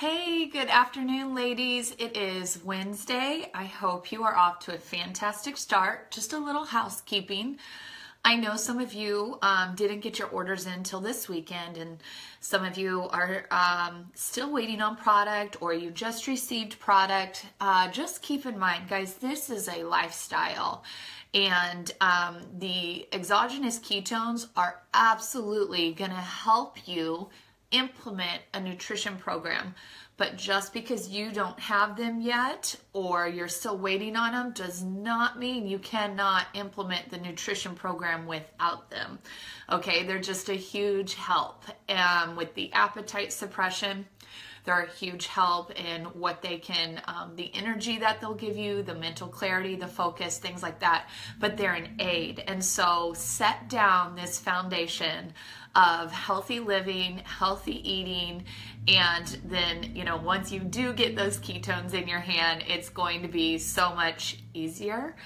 Hey, good afternoon, ladies. It is Wednesday. I hope you are off to a fantastic start. Just a little housekeeping. I know some of you didn't get your orders in until this weekend, and some of you are still waiting on product, or you just received product. Just keep in mind, guys, this is a lifestyle, and the exogenous ketones are absolutely going to help you implement a nutrition program. But just because you don't have them yet or you're still waiting on them does not mean you cannot implement the nutrition program without them. Okay, they're just a huge help. With the appetite suppression, they're a huge help in what they can, the energy that they'll give you, the mental clarity, the focus, things like that. But they're an aid. And so set down this foundation of healthy living, healthy eating, and then, once you do get those ketones in your hand, it's going to be so much easier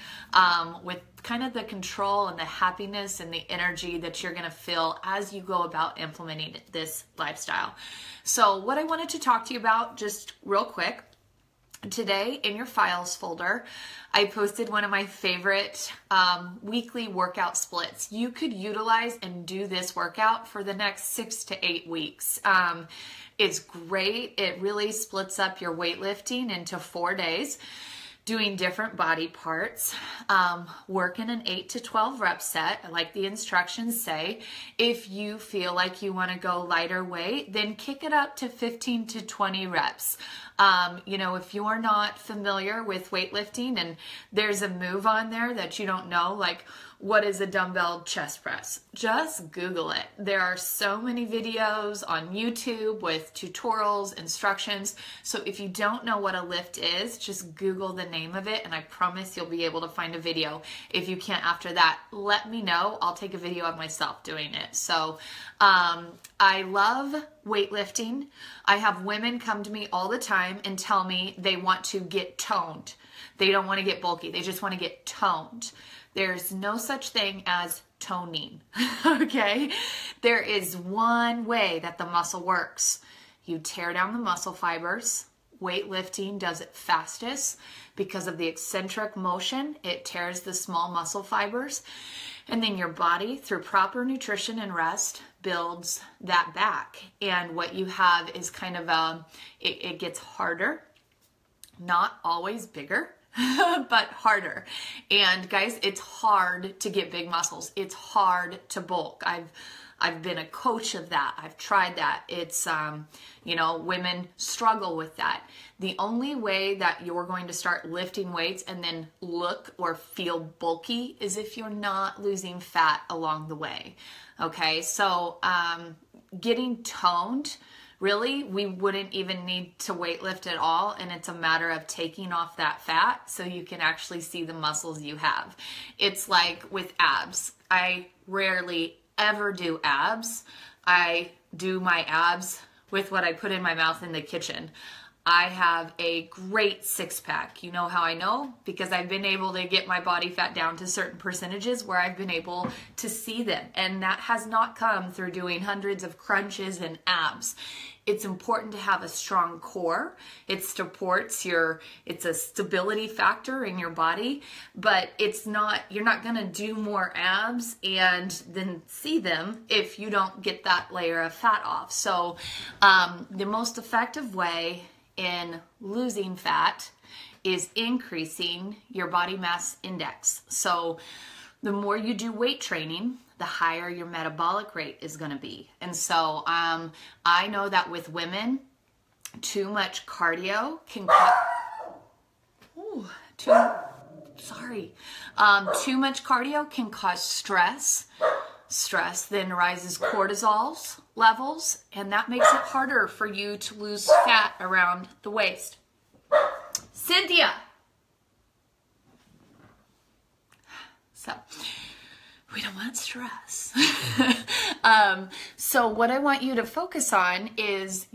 with kind of the control and the happiness and the energy that you're going to feel as you go about implementing this lifestyle. So what I wanted to talk to you about just real quick, today in your files folder, I posted one of my favorite weekly workout splits. You could utilize and do this workout for the next 6 to 8 weeks. It's great. It really splits up your weightlifting into 4 days, doing different body parts, working an 8 to 12 rep set, like the instructions say. If you feel like you want to go lighter weight, then kick it up to 15 to 20 reps. If you are not familiar with weightlifting and there's a move on there that you don't know, like what is a dumbbell chest press, just Google it. There are so many videos on YouTube with tutorials, instructions. So if you don't know what a lift is, just Google the name of it and I promise you'll be able to find a video. If you can't after that, let me know. I'll take a video of myself doing it. So I love weightlifting. I have women come to me all the time and tell me they want to get toned. They don't want to get bulky. They just want to get toned. There's no such thing as toning, okay? There is one way that the muscle works. You tear down the muscle fibers. Weightlifting does it fastest because of the eccentric motion. It tears the small muscle fibers. And then your body, through proper nutrition and rest, builds that back. And what you have is kind of it gets harder, not always bigger, but harder. And guys, it's hard to get big muscles. It's hard to bulk. I've been a coach of that. I've tried that. It's, women struggle with that. The only way that you're going to start lifting weights and then look or feel bulky is if you're not losing fat along the way. Okay, so getting toned, really, we wouldn't even need to weightlift at all, and it's a matter of taking off that fat so you can actually see the muscles you have. It's like with abs. I rarely ever do abs. I do my abs with what I put in my mouth in the kitchen. I have a great six-pack. You know how I know? Because I've been able to get my body fat down to certain percentages where I've been able to see them. And that has not come through doing hundreds of crunches and abs. It's important to have a strong core. It supports it's a stability factor in your body, but you're not gonna do more abs and then see them if you don't get that layer of fat off. So the most effective way in losing fat is increasing your body mass index. So the more you do weight training, the higher your metabolic rate is going to be. And so I know that with women, too much cardio can too much cardio can cause stress. Stress then rises cortisol levels, and that makes it harder for you to lose fat around the waist. Cynthia! So, we don't want stress. So what I want you to focus on is,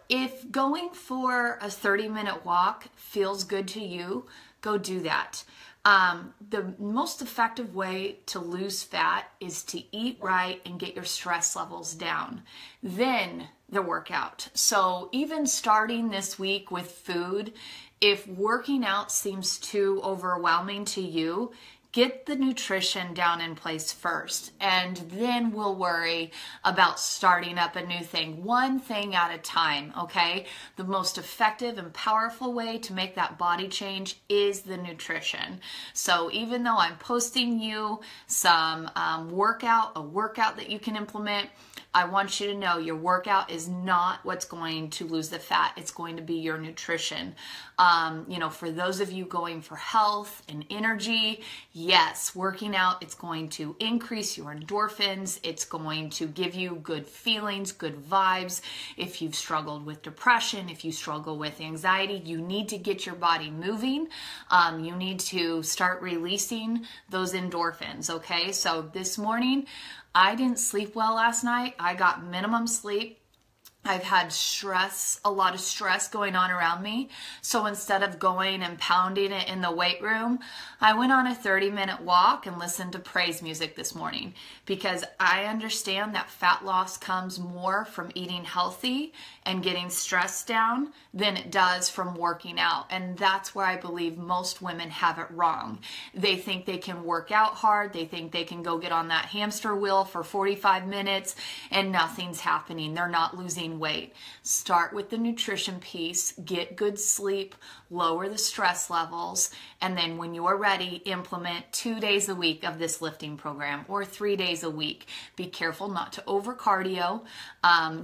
if going for a 30-minute walk feels good to you, go do that. The most effective way to lose fat is to eat right and get your stress levels down. Then the workout. So even starting this week with food, if working out seems too overwhelming to you, get the nutrition down in place first, and then we'll worry about starting up a new thing, one thing at a time, okay? The most effective and powerful way to make that body change is the nutrition. So even though I'm posting you some a workout that you can implement, I want you to know your workout is not what's going to lose the fat. It's going to be your nutrition. For those of you going for health and energy, yes, working out, it's going to increase your endorphins. It's going to give you good feelings, good vibes. If you've struggled with depression, if you struggle with anxiety, you need to get your body moving. You need to start releasing those endorphins, okay? So this morning, I didn't sleep well last night. I got minimum sleep. I've had stress, a lot of stress going on around me. So instead of going and pounding it in the weight room, I went on a 30-minute walk and listened to praise music this morning, because I understand that fat loss comes more from eating healthy and getting stress down than it does from working out. And that's where I believe most women have it wrong. They think they can work out hard. They think they can go get on that hamster wheel for 45 minutes and nothing's happening. They're not losing weight. Start with the nutrition piece, get good sleep, lower the stress levels, and then when you're ready, implement 2 days a week of this lifting program or 3 days a week. Be careful not to over cardio.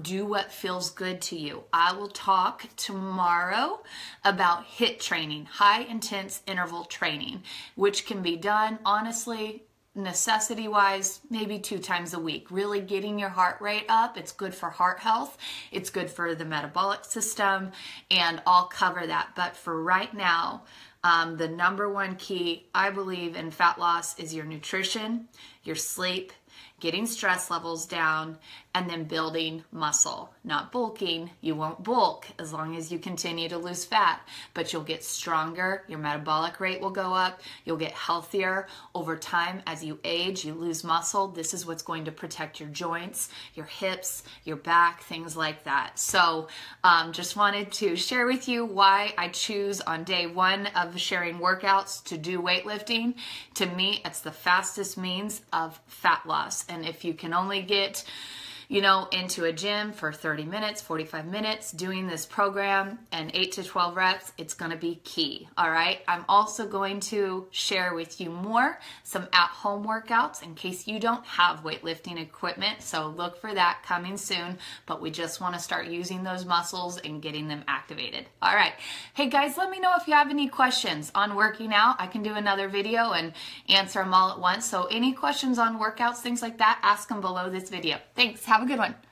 Do what feels good to you. I will talk tomorrow about HIIT training, high intense interval training, which can be done honestly, necessity wise, maybe 2 times a week. Really getting your heart rate up. It's good for heart health. It's good for the metabolic system, and I'll cover that. But for right now, the number one key, I believe, in fat loss is your nutrition, your sleep, getting stress levels down, and then building muscle. Not bulking. You won't bulk as long as you continue to lose fat, but you'll get stronger. Your metabolic rate will go up. You'll get healthier over time. As you age, you lose muscle. This is what's going to protect your joints, your hips, your back, things like that. So just wanted to share with you why I choose on day 1 of sharing workouts to do weightlifting. To me, it's the fastest means of fat loss. And if you can only get into a gym for 30 minutes, 45 minutes, doing this program and 8 to 12 reps, it's going to be key. All right. I'm also going to share with you some at-home workouts in case you don't have weightlifting equipment. So look for that coming soon, but we just want to start using those muscles and getting them activated. All right. Hey guys, let me know if you have any questions on working out. I can do another video and answer them all at once. So any questions on workouts, things like that, ask them below this video. Thanks. Have a good one.